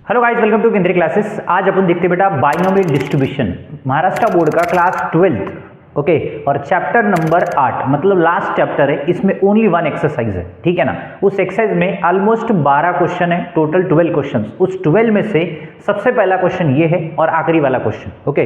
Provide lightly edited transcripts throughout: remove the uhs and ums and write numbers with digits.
Hello guys, welcome to केंद्रीय classes. आज अपन देखते बेटा बाइनोमियल डिस्ट्रीब्यूशन, महाराष्ट्र बोर्ड का क्लास 12 ओके और चैप्टर नंबर 8 मतलब लास्ट चैप्टर है। इसमें ओनली वन एक्सरसाइज है, ठीक है ना। उस एक्सरसाइज में ऑलमोस्ट 12 क्वेश्चन है, टोटल 12 क्वेश्चन। उस 12 में से सबसे पहला क्वेश्चन ये है और आखिरी वाला क्वेश्चन ओके।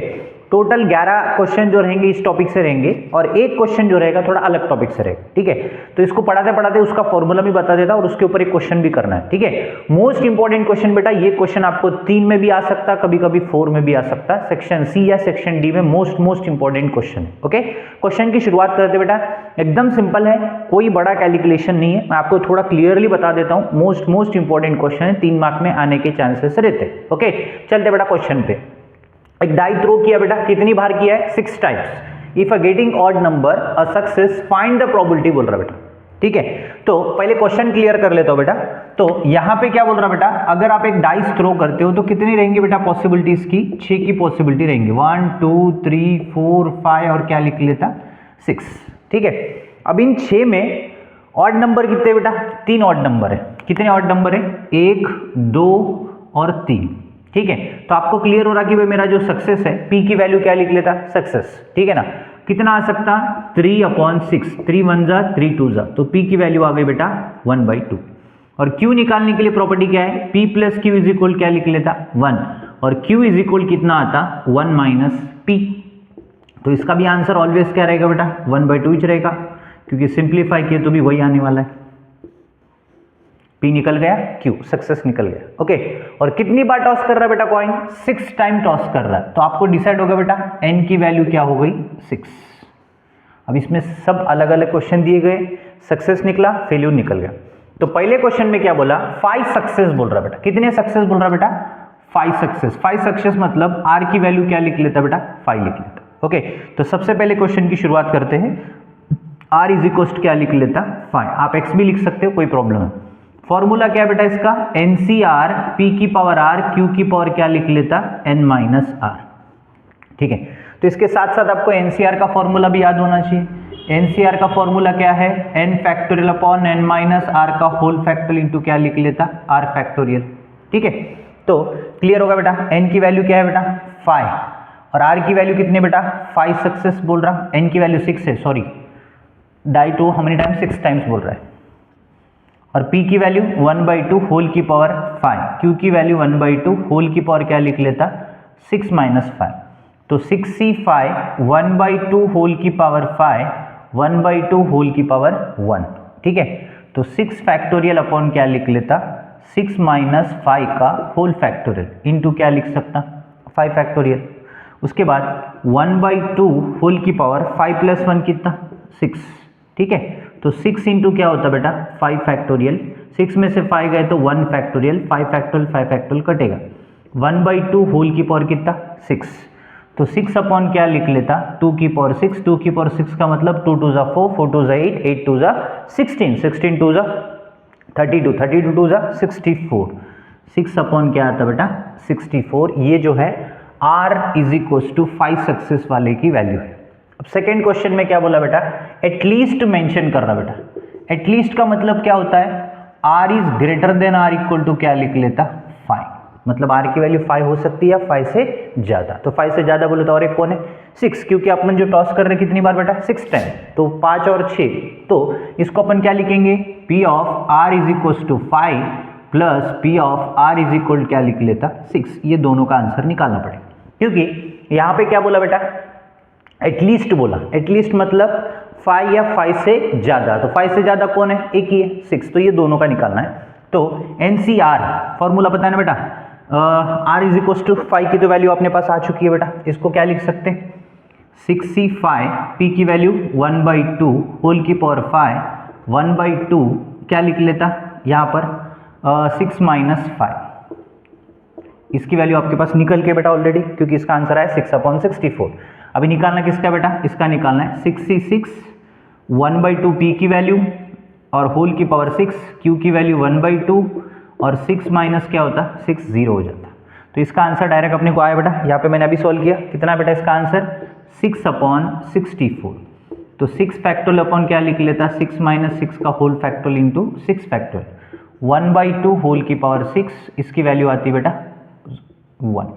टोटल 11 क्वेश्चन जो रहेंगे इस टॉपिक से रहेंगे और एक क्वेश्चन जो रहेगा थोड़ा अलग टॉपिक से रहेगा, ठीक है। तो इसको पढ़ाते पढ़ाते उसका फॉर्मूला भी बता देता और उसके ऊपर एक क्वेश्चन भी करना है, ठीक है। मोस्ट इंपॉर्टेंट क्वेश्चन बेटा, ये क्वेश्चन आपको 3 में भी आ सकता है, कभी कभी 4 में भी आ सकता है, सेक्शन सी या सेक्शन डी में मोस्ट इंपॉर्टेंट क्वेश्चन है ओके। क्वेश्चन की शुरुआत करते बेटा, एकदम सिंपल है, कोई बड़ा कैलकुलेशन नहीं है। मैं आपको थोड़ा क्लियरली बता देता हूं, मोस्ट इंपॉर्टेंट क्वेश्चन है, 3 मार्क में आने के चांसेस रहते हैं ओके। चलते बेटा क्वेश्चन पे। एक डाई थ्रो किया बेटा, कितनी बार किया है? 6 times. If a getting odd number a success find the probability बोल रहा बेटा, ठीक है। तो पहले क्वेश्चन क्लियर कर लेता हूं बेटा। तो यहां पे क्या बोल रहा बेटा, अगर आप एक डाइस थ्रो करते हो तो कितनी रहेंगी बेटा पॉसिबिलिटीज की? 6 की पॉसिबिलिटी रहेंगी, 1 2 3 4 5 और क्या लिख लेता 6, ठीक है। अब इन 6 में ऑड नंबर कितने बेटा? 3 ऑड नंबर है। कितने ऑड नंबर है? 1 2 और 3, ठीक है। तो आपको क्लियर हो रहा कि भाई मेरा जो सक्सेस है पी की वैल्यू क्या लिख लेता? सक्सेस, ठीक है ना। कितना आ सकता? 3/6, 3 1 जा 3 2 जा, तो पी की वैल्यू आ गई बेटा 1/2। और क्यू निकालने के लिए प्रॉपर्टी क्या है? P plus Q is equal क्या लिख लेता? 1, और क्यू इज इक्वल कितना आता? 1 माइनस पी। तो इसका भी आंसर ऑलवेज क्या रहेगा बेटा? 1/2 ही रहेगा, क्योंकि सिंप्लीफाई किए तो भी वही आने वाला है। P निकल गया, Q सक्सेस निकल गया ओके। और कितनी बार टॉस कर रहा है बेटा कॉइन? 6 टाइम टॉस कर रहा है। तो आपको डिसाइड होगा बेटा n की वैल्यू क्या हो गई? 6। अब इसमें सब अलग अलग क्वेश्चन दिए गए, सक्सेस निकला, फेल्यूर निकल गया। तो पहले क्वेश्चन में क्या बोला? 5 सक्सेस बोल रहा बेटा। कितने सक्सेस बोल रहा बेटा? 5 सक्सेस। 5 सक्सेस मतलब R की वैल्यू क्या लिख लेता बेटा? 5 लिख लेता ओके। तो सबसे पहले क्वेश्चन की शुरुआत करते हैं। R इज इक्वल टू क्या लिख लेता? 5। आप X भी लिख सकते हो, कोई प्रॉब्लम है। फॉर्मूला क्या है बेटा इसका? NCR P की पावर R Q की पावर क्या लिख लेता? N माइनस R, ठीक है। तो इसके साथ साथ आपको NCR का फॉर्मूला भी याद होना चाहिए। NCR का फॉर्मूला क्या है? N factorial upon N minus R का होल फैक्टोरियल इंटू क्या लिख लेता? R फैक्टोरियल, ठीक है। तो क्लियर होगा बेटा। N की वैल्यू क्या है बेटा? 5 और R की वैल्यू कितनी बेटा? 5 सक्सेस बोल रहा। N की वैल्यू 6 है, sorry, die to how many times? 6 times बोल रहा है। और P की वैल्यू 1/2 होल की पावर 5, Q की वैल्यू 1/2 होल की पावर क्या लिख लेता? 6 माइनस 5। तो 6C5 1/2 होल की पावर 5 1/2 होल की पावर 1, ठीक है। तो 6 फैक्टोरियल अपॉन क्या लिख लेता? 6 माइनस 5 का होल फैक्टोरियल इंटू क्या लिख सकता? 5 फैक्टोरियल। उसके बाद 1/2 होल की पावर 5 प्लस 1 कितना? 6, ठीक है। तो 6 इंटू क्या होता बेटा? 5 फैक्टोरियल। 6 में से 5 गए तो 1 फैक्टोरियल, 5 फैक्टोरियल कटेगा। 1/2 होल की पावर कितना? 6। तो 6 अपॉन क्या लिख लेता? 2 की पावर 6। 2 की पावर 6 का मतलब 2 2 जा 4, 4 2 जा 8, 8 2 जा 16, 16 2 जा 32, 32 2 जा 64। 6 अपॉन क्या आता बेटा? 64। ये जो है R is equal to 5 success वाले की वैल्यू है। अब सेकेंड क्वेश्चन में क्या बोला बेटा? एटलीस्ट मेंशन कर रहा बेटा। एटलीस्ट का मतलब क्या होता है? R is greater than R equal to क्या लिख लेता? 5। मतलब R की वैल्यू 5 हो सकती है, 5 से ज्यादा। तो 5 से ज्यादा बोले तो और एक कौन है? 6, क्योंकि अपन जो टॉस कर रहे हैं कितनी बार बेटा? 6 टाइम। तो 5 और 6, तो इसको अपन क्या लिखेंगे? P of R is equal to 5 plus P of R is equal क्या लिख लेता? 6। ये दोनों का आंसर निकालना पड़ेगा, क्योंकि यहाँ पे क्या बोला बेटा? एटलीस्ट बोला। एटलीस्ट मतलब 5 या 5 से ज्यादा। तो 5 से ज्यादा कौन है? एक ही है, 6। तो ये दोनों का निकालना है। तो NCR फॉर्मूला पता है ना बेटा? R इज इक्वल टू 5 की तो वैल्यू अपने पास आ चुकी है बेटा। इसको क्या लिख सकते हैं? 6C5 P की वैल्यू 1/2 होल की पावर 5 1/2 क्या लिख लेता यहाँ पर? 6 माइनस 5। इसकी वैल्यू आपके पास निकल के बेटा ऑलरेडी, क्योंकि इसका आंसर है 6/64। अभी निकालना किसका बेटा? इसका निकालना है 6C6 1/2 P की वैल्यू और होल की पावर 6, Q की वैल्यू 1/2 और 6 माइनस क्या होता? 6 0 हो जाता। तो इसका आंसर डायरेक्ट अपने को आया बेटा। यहाँ पे मैंने अभी सॉल्व किया, कितना बेटा इसका आंसर? 6/64। तो 6 फैक्टोरियल अपॉन क्या लिख लेता? 6 माइनस 6 का whole factorial into 6 factorial 1/2 whole की पावर 6, इसकी वैल्यू आती है बेटा 1,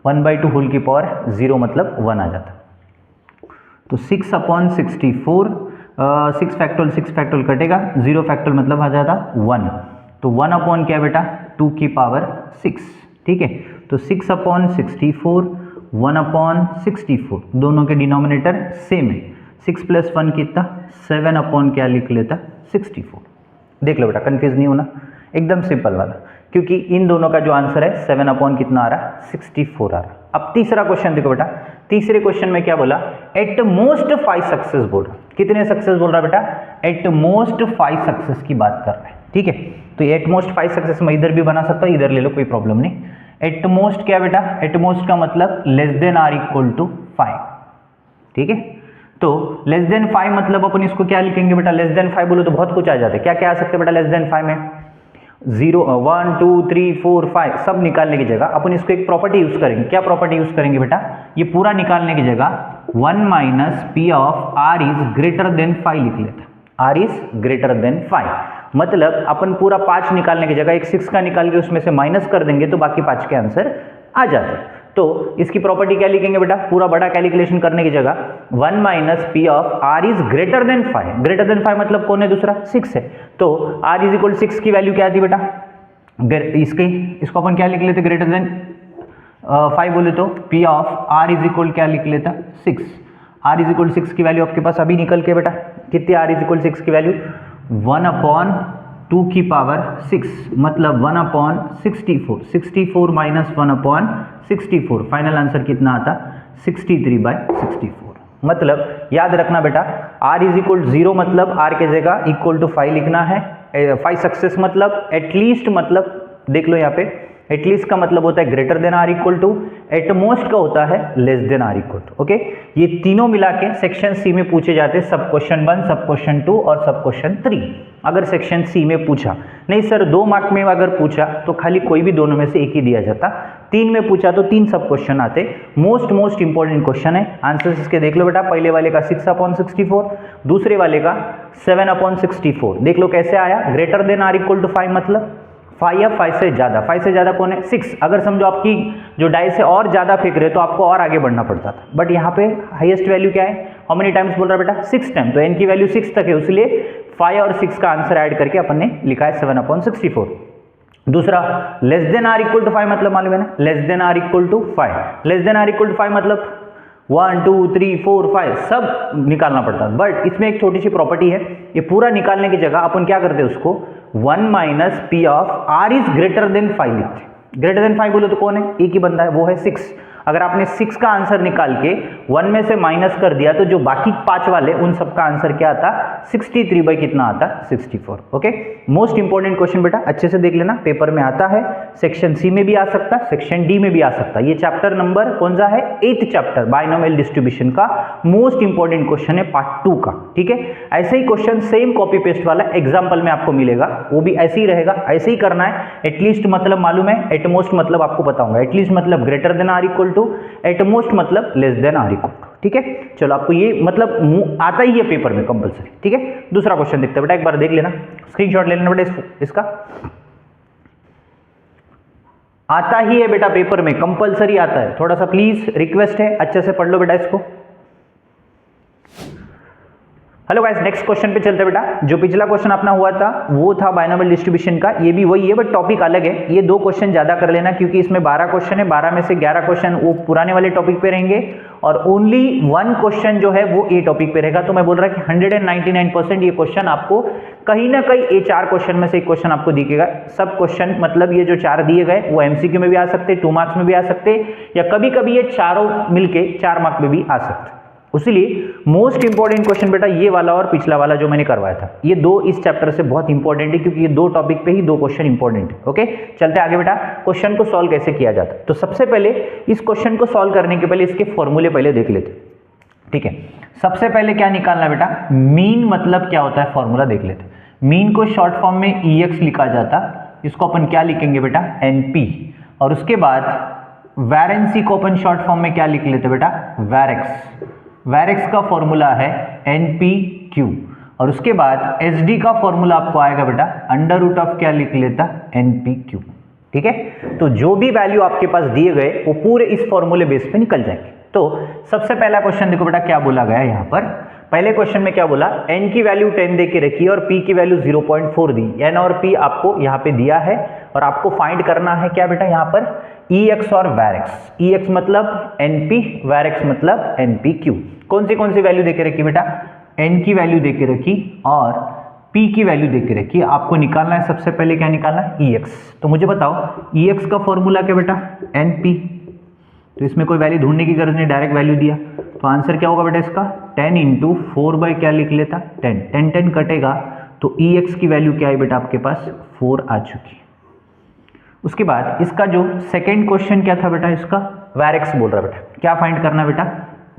1/2 होल की पावर 0 मतलब 1 आ जाता। तो 6/64, 6 फैक्टोरियल कटेगा, 0 फैक्टोरियल मतलब आ जाता 1। तो 1 अपॉन क्या बेटा 2 की पावर 6, ठीक है। तो 6/64, 1/64 दोनों के डिनोमिनेटर सेम है। 6 + 1 कितना 7 अपॉन क्या लिख लेता 64। देख लो बेटा कंफ्यूज नहीं होना, एकदम सिंपल वाला, क्योंकि इन दोनों का जो आंसर है 7 अपॉन कितना आ रहा 64 आ रहा। अब तीसरा क्वेश्चन देखो बेटा, तीसरे क्वेश्चन में क्या बोला, एट मोस्ट 5 सक्सेस बोल रहा। कितने सक्सेस बोल रहा बेटा, एट मोस्ट 5 सक्सेस की बात कर रहे हैं, ठीक है। तो एट मोस्ट 5 सक्सेस मैं इधर भी बना सकता हूं, इधर ले लो कोई प्रॉब्लम नहीं। एट मोस्ट क्या बेटा, एट मोस्ट का मतलब less than are equal to 5, ठीक है। तो लेस देन 5 मतलब अपन इसको क्या लिखेंगे बेटा, लेस देन 5 बोलो तो बहुत कुछ आ जाता है। क्या क्या आ सकते हैं बेटा लेस देन 5 में, 0, 1, 2, 3, 4, 5 सब निकालने की जगह अपन इसको एक प्रॉपर्टी यूज करेंगे। क्या प्रॉपर्टी यूज करेंगे बेटा, ये पूरा निकालने की जगह 1 - P of R is greater then 5 लिख लेता। R इज ग्रेटर देन 5 मतलब अपन पूरा 5 निकालने की जगह एक 6 का निकाल के उसमें से माइनस कर देंगे तो बाकी 5 के आंसर आ जाते हैं। तो इसकी प्रॉपर्टी क्या लिखेंगे बेटा, पूरा बड़ा कैलकुलेशन करने की जगह 1 - P of R is greater then 5। Greater than 5 मतलब कौन है दूसरा 6 है। तो R इज इक्वल 6 की वैल्यू क्या थी बेटा, इसको अपन क्या लिख लेते, ग्रेटर देन 5 बोले तो P of R is equal क्या लिख लेता 6। R इज इक्वल 6 की वैल्यू आपके पास अभी निकल के बेटा कितनी, R इज इक्वल 6 की वैल्यू 1/2 की पावर 6 मतलब 1/64, 64 - 1/64 फाइनल आंसर कितना आता 63/64। मतलब याद रखना बेटा R इज इक्वल 0 मतलब R के जगह इक्वल टू 5 लिखना है। 5 सक्सेस मतलब एटलीस्ट, मतलब देख लो यहाँ पे एटलीस्ट का मतलब होता है greater than are equal to, at most का होता है less than are equal to. Okay, ये तीनों मिला के सेक्शन सी में पूछे जाते हैं, सब क्वेश्चन 1, सब क्वेश्चन 2 और सब क्वेश्चन 3। अगर सेक्शन सी में पूछा, नहीं सर 2 मार्क में अगर पूछा तो खाली कोई भी दोनों में से एक ही दिया जाता, 3 में पूछा तो 3 सब क्वेश्चन आते। मोस्ट इंपॉर्टेंट क्वेश्चन है, आंसर इसके देख लो बेटा। पहले वाले का 6/64, दूसरे वाले का 7/64। देख लो कैसे आया, greater than are equal to 5 मतलब 5 या 5 से ज्यादा, 5 से ज्यादा कौन है 6। अगर समझो आपकी जो डाइस है और ज्यादा फेंक रहे तो आपको और आगे बढ़ना पड़ता था, बट यहाँ पे हाईएस्ट वैल्यू क्या है, हाउ मेनी टाइम्स बोल रहा है बेटा 6 टाइम, तो n की वैल्यू 6 तक है, इसलिए 5 और 6 का आंसर ऐड करके अपन ने लिखा है 7/64। दूसरा less than are equal to 5 मतलब मालूम है ना, less than are equal to 5, less than are equal to 5 मतलब 1 2 3 4 5 सब निकालना पड़ता है। बट इसमें एक छोटी सी प्रॉपर्टी है, ये पूरा निकालने की जगह अपन क्या करते हैं उसको 1 - P of R is greater then 5 लिखते। ग्रेटर देन 5 बोलो तो कौन है, एक ही बंदा है, वो है 6। अगर आपने 6 का आंसर निकाल के 1 में से माइनस कर दिया तो जो बाकी 5 वाले उन सबका आंसर क्या आता 63 बाई कितना आता 64। ओके, मोस्ट इंपॉर्टेंट क्वेश्चन बेटा अच्छे से देख लेना, पेपर में आता है, सेक्शन सी में भी आ सकता, सेक्शन डी में भी आ सकता। ये चैप्टर नंबर कौन सा है, 8th चैप्टर बाइनोमियल डिस्ट्रीब्यूशन का मोस्ट इंपॉर्टेंट क्वेश्चन है पार्ट 2 का। ठीक है, ऐसे ही क्वेश्चन सेम कॉपी पेस्ट वाला एग्जाम्पल में आपको मिलेगा, वो भी ऐसे ही रहेगा, ऐसे ही करना है। एटलीस्ट मतलब मालूम है, एटमोस्ट मतलब आपको बताऊंगा, एटलीस्ट मतलब greater than are equal to, at most मतलब less than are equal to. ठीक है, चलो आपको ये मतलब आता ही है पेपर में कंपलसरी। ठीक है, दूसरा क्वेश्चन देखते हैं बेटा, एक बार देख लेना, स्क्रीनशॉट ले लेना बेटा इसका। आता ही है बेटा पेपर में, कंपलसरी आता है, थोड़ा सा प्लीज रिक्वेस्ट है अच्छे से पढ़ लो बेटा इसको। हेलो गाइस, नेक्स्ट क्वेश्चन पे चलते हैं बेटा। जो पिछला क्वेश्चन अपना हुआ था वो था बाइनोमियल डिस्ट्रीब्यूशन का, ये भी वही है बट टॉपिक अलग है। ये 2 क्वेश्चन ज्यादा कर लेना क्योंकि इसमें 12 क्वेश्चन है, 12 में से 11 क्वेश्चन वो पुराने वाले टॉपिक पे रहेंगे और ओनली 1 क्वेश्चन जो है वो ए टॉपिक पे रहेगा। तो मैं बोल रहा कि 199% ये क्वेश्चन आपको कहीं ना कहीं ये 4 क्वेश्चन में से एक क्वेश्चन आपको दिखेगा। सब क्वेश्चन मतलब ये जो 4 दिए गए वो एमसीक्यू में भी आ सकते, 2 मार्क्स में भी आ सकते, या कभी कभी ये चारों मिलके 4 मार्क में भी आ सकते। इसलिए मोस्ट इंपॉर्टेंट क्वेश्चन बेटा ये वाला और पिछला वाला जो मैंने करवाया था, ये 2 इस चैप्टर से बहुत इंपॉर्टेंट है क्योंकि ये 2 टॉपिक पे ही 2 क्वेश्चन इंपॉर्टेंट है। ओके, चलते आगे बेटा। क्वेश्चन को सॉल्व कैसे किया जाता है, तो सबसे पहले इस क्वेश्चन को सॉल्व करने के पहले इसके फॉर्मूले पहले देख लेते। ठीक है, सबसे पहले क्या निकालना बेटा, मीन मतलब क्या होता है, फॉर्मूला देख लेते। मीन को शॉर्ट फॉर्म में EX लिखा जाता, इसको अपन क्या लिखेंगे बेटा NP, और उसके बाद वैरेंसी को अपन शॉर्ट फॉर्म में क्या लिख लेते बेटा वैरेक्स। वैरेक्स का फॉर्मूला है NPQ, और उसके बाद SD का फॉर्मूला आपको आएगा बेटा अंडर रूट ऑफ क्या लिख लेता NPQ। ठीक है। तो जो भी वैल्यू आपके पास दिए गए वो पूरे इस फॉर्मूले बेस पे निकल जाएंगे। तो सबसे पहला क्वेश्चन देखो बेटा क्या बोला गया है यहाँ पर। पहले क्वेश्चन में क्या बोला, n की वैल्यू 10 दे के रखी है और p की वैल्यू 0.4 दी। n और p आपको यहाँ पे दिया है और आपको फाइंड करना है क्या बेटा यहाँ पर, ex और varx। ex मतलब np, varx मतलब npq। कौन सी वैल्यू दे के रखी बेटा, n की वैल्यू दे के रखी और p की वैल्यू दे के रखी। आपको निकालना है सबसे पहले क्या निकालना है, ex। तो मुझे बताओ ex का फॉर्मूला क्या बेटा, np। तो इसमें कोई वैल्यू ढूंढने की जरूरत नहीं, डायरेक्ट वैल्यू दिया। तो आंसर क्या होगा बेटा इसका, 10 इंटू 4 बाई क्या लिख लेता, 10। 10 कटेगा तो ex की वैल्यू क्या है बेटा आपके पास, 4 आ चुकी। उसके बाद इसका जो सेकंड क्वेश्चन क्या था बेटा, इसका वैरेक्स बोल रहा है बेटा। क्या फाइंड करना है बेटा,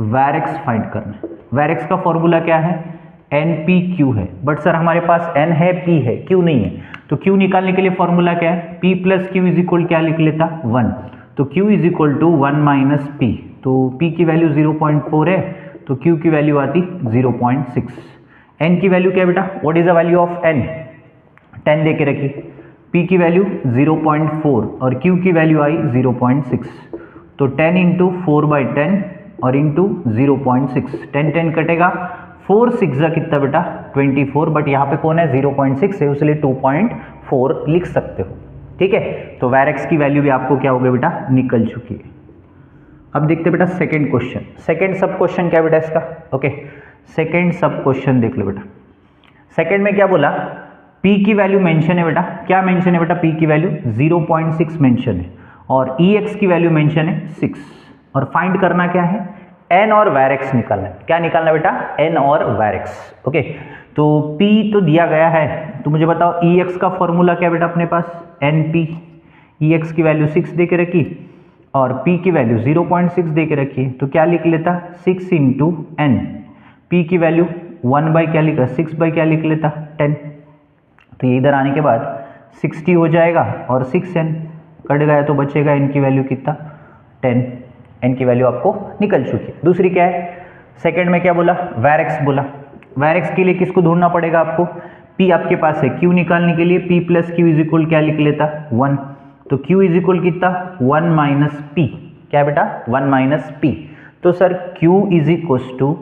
वैरेक्स फाइंड करना है। वैरेक्स का फॉर्मूला क्या है, npq है। बट सर हमारे पास n है, p है, q नहीं है। तो q निकालने के लिए फॉर्मूला क्या है, p plus q is equal क्या लिख लेता, 1। तो q is equal to 1 minus p। तो p की वैल्यू 0.4 है तो q की वैल्यू आती 0.6। n की वैल्यू क्या है बेटा, what is the value of n, 10 दे के रखी। p की वैल्यू 0.4 और q की वैल्यू आई 0.6। तो 10 इंटू 4 बाई 10 और इंटू 0.6, 10 कटेगा, 4 6 कितना बेटा 24। बट यहाँ पे कौन है, 0.6 है, इसलिए 2.4 लिख सकते हो। ठीक है, तो वैरेक्स की वैल्यू भी आपको क्या हो गई बेटा, निकल चुकी है। अब देखते बेटा सेकंड क्वेश्चन। सेकंड सब क्वेश्चन क्या बेटा इसका, ओके सेकंड सब क्वेश्चन देख लो बेटा। सेकंड में क्या बोला, p की वैल्यू मेंशन है बेटा। क्या मेंशन है बेटा, p की वैल्यू 0.6 मेंशन है और ex की वैल्यू मेंशन है 6। और फाइंड करना क्या है, n और वैरेक्स निकालना है। क्या निकालना बेटा, n और वैरेक्स। ओके, तो p तो दिया गया है, तो मुझे बताओ ex का फॉर्मूला क्या बेटा अपने पास, np। ex की वैल्यू 6 दे के रखी और p की वैल्यू 0.6 दे के रखी है, तो क्या लिख लेता, 6 इंटू n। p की वैल्यू 1 बाई क्या लिखा, 6 बाई क्या लिख लेता, 10। तो ये इधर आने के बाद 60 हो जाएगा और 6n कट गया तो बचेगा n की वैल्यू कितना, 10। n की वैल्यू आपको निकल चुकी है। दूसरी क्या है, सेकंड में क्या बोला, वैरेक्स बोला। वैरेक्स के लिए किसको ढूंढना पड़ेगा आपको, p आपके पास है। q निकालने के लिए p plus q is equal क्या लिख लेता, 1। तो q इज इक्वल कितना, 1 माइनस p। क्या बेटा, 1 माइनस p। तो sir q is equal to,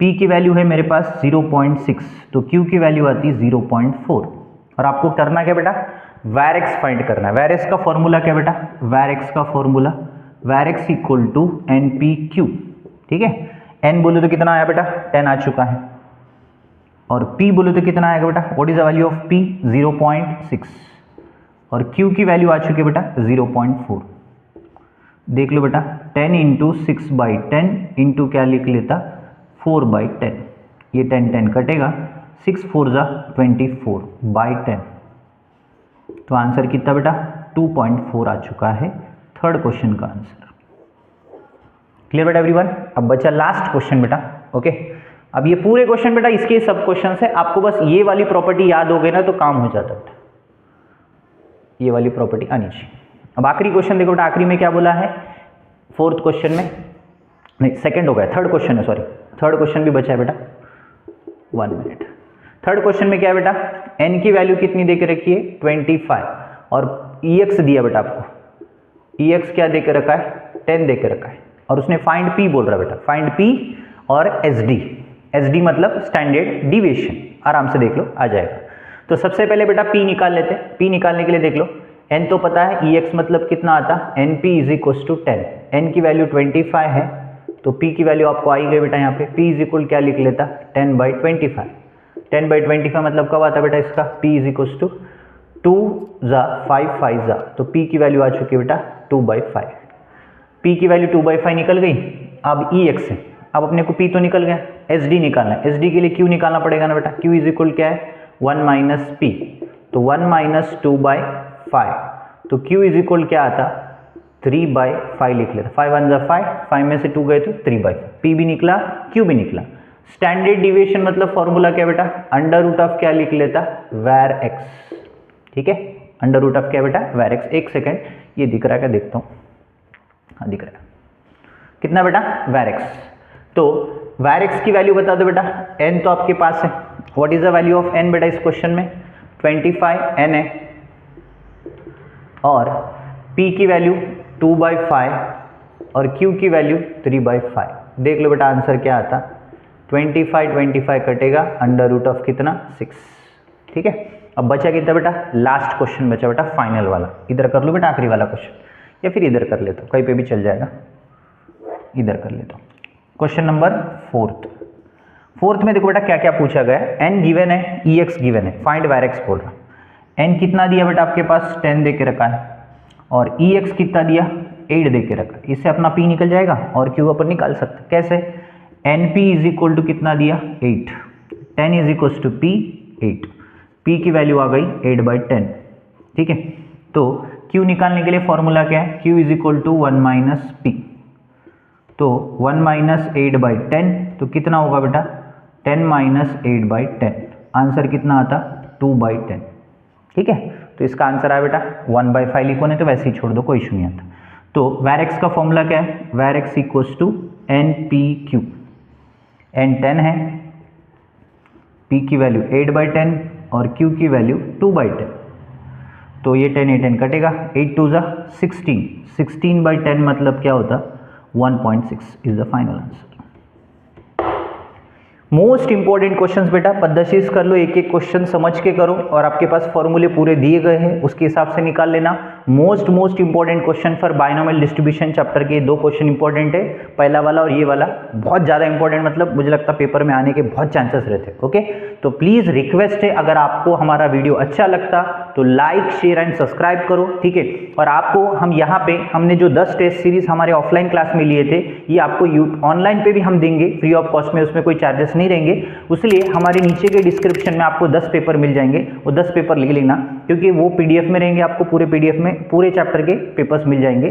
p की वैल्यू है मेरे पास 0.6 तो q की वैल्यू आती है 0.4। और आपको करना क्या बेटा, वैरेक्स फाइंड करना है। वैरेक्स का फॉर्मूला क्या बेटा, वैरेक्स का फॉर्मूला वैरेक्स इक्वल टू npq। ठीक है, n बोले तो कितना आया बेटा, 10 आ चुका है और p बोले तो कितना आएगा बेटा, what is the value of p, 0.6 और q की वैल्यू आ चुकी है बेटा 0.4। देख लो बेटा, 10 इंटू 6 बाई 10 इंटू क्या लिख लेता, 4 बाई 10। ये 10 कटेगा, 6 4 जा 24 बाई 10। तो आंसर कितना बेटा, 2.4 आ चुका है थर्ड क्वेश्चन का आंसर। क्लियर बेटा एवरीवन। अब बचा लास्ट क्वेश्चन बेटा। ओके, अब ये पूरे क्वेश्चन बेटा इसके सब क्वेश्चन है, आपको बस ये वाली प्रॉपर्टी याद हो गई ना तो काम हो जाता बेटा, ये वाली प्रॉपर्टी आनी चाहिए। अब आखिरी क्वेश्चन देखो बेटा, आखिरी में क्या बोला है, फोर्थ क्वेश्चन में नहीं, सेकंड हो गया, थर्ड क्वेश्चन है, सॉरी थर्ड क्वेश्चन भी बचा है बेटा, 1 मिनट। थर्ड क्वेश्चन में क्या है बेटा, n की वैल्यू कितनी दे के रखी है, 25 और ex दिया बेटा आपको, ex क्या दे के रखा है, 10 दे के रखा है और उसने फाइंड p बोल रहा है बेटा, फाइंड p और sd मतलब स्टैंडर्ड डिविएशन। आराम से देख लो आ जाएगा। तो सबसे पहले बेटा p निकाल लेते हैं। p निकालने के लिए देख लो, n तो पता है, ex मतलब कितना आता, np is equal to 10। n की वैल्यू 25 है तो p की वैल्यू आपको आई गई बेटा यहाँ पे, p इज इक्वल क्या लिख लेता, 10 बाई 25। 10 बाई 25 मतलब कब आता बेटा इसका, p इज इक्वल टू 2 जा 5 5 जा, तो p की वैल्यू आ चुकी है बेटा 2 बाई 5। p की वैल्यू 2 बाई 5 निकल गई। अब ex है, अब अपने को p तो निकल गया, sd निकालना है। sd के लिए q निकालना पड़ेगा ना बेटा, q इज इक्वल क्या है, 1 माइनस p, तो 1 माइनस 2 बाई 5, तो q इज इक्वल क्या आता, 3 बाई 5 लिख लेता, 5 1 जा 5, 5 में से 2 गए तो 3 बाई 5, p भी निकला q भी निकला। स्टैंडर्ड डिविएशन मतलब फॉर्मूला क्या बेटा, अंडर रूट ऑफ क्या लिख लेता, वैर एक्स। ठीक है, अंडर रूट ऑफ क्या बेटा, वैर एक्स। एक सेकेंड, ये दिख रहा है क्या, देखता हूँ, हाँ दिख रहा है, कितना बेटा, वैर एक्स। तो वैर एक्स की वैल्यू बता दो बेटा, n तो आपके पास है, what is the value of n बेटा इस क्वेश्चन में, 25 n है और p की वैल्यू 2/5 और q की वैल्यू 3/5। देख लो बेटा आंसर क्या आता, 25 कटेगा, अंडर रूट ऑफ कितना 6। ठीक है, अब बचा कितना बेटा, लास्ट क्वेश्चन बचा बेटा फाइनल वाला। इधर कर लो बेटा आखिरी वाला क्वेश्चन, या फिर इधर कर लेता हूँ, कहीं पे भी चल जाएगा, इधर कर लेता हूँ। क्वेश्चन नंबर फोर्थ में देखो बेटा क्या क्या पूछा गया है। n गिवन है, ex गिवन है, फाइंड वायरेक्स बोल रहा है। n कितना दिया बेटा आपके पास 10 दे के रखा है, और ex कितना दिया 8 दे के रखा है। इससे अपना p निकल जाएगा और q अपन निकाल सकते हैं। कैसे, np इज इक्वल टू कितना दिया 8, 10 is equal to p 8, p की वैल्यू आ गई 8/10। ठीक है, तो q निकालने के लिए फॉर्मूला क्या है, q is equal to 1 minus p। तो 1 माइनस 8/10 तो कितना होगा बेटा 10 माइनस 8/10, आंसर कितना आता 2/10। ठीक है, तो इसका आंसर आया बेटा 1/5। लिखो नहीं तो वैसे ही छोड़ दो, कोई इशू नहीं आता। तो वैरेक्स का फॉर्मूला क्या है, वैरेक्स इक्वल्स टू NPQ। n 10 है, p की वैल्यू 8/10 और q की वैल्यू 2/10। तो ये 10 ये 10 कटेगा, 8 2 जा 16, 16/10 मतलब क्या होता 1.6 is the final answer. Most important questions बेटा पद्धति कर लो, एक एक क्वेश्चन समझ के करो, और आपके पास फॉर्मूले पूरे दिए गए हैं, उसके हिसाब से निकाल लेना। Most important question for binomial distribution chapter के 2 क्वेश्चन इंपॉर्टेंट है, पहला वाला और ये वाला बहुत ज़्यादा इंपॉर्टेंट, मतलब मुझे लगता है पेपर में आने के बहुत चांसेस रहते हैं। ओके, तो प्लीज़ रिक्वेस्ट है, अगर आपको हमारा वीडियो अच्छा लगता तो लाइक शेयर एंड सब्सक्राइब करो। ठीक है, और आपको हम यहाँ पे हमने जो 10 टेस्ट सीरीज हमारे ऑफलाइन क्लास में लिए थे, ये आपको ऑनलाइन पे भी हम देंगे फ्री ऑफ कॉस्ट में, उसमें कोई चार्जेस नहीं रहेंगे। इसलिए हमारे नीचे के डिस्क्रिप्शन में आपको 10 पेपर मिल जाएंगे, वो 10 पेपर ले लेना, क्योंकि वो PDF में रहेंगे, आपको पूरे PDF में पूरे चैप्टर के पेपर्स मिल जाएंगे।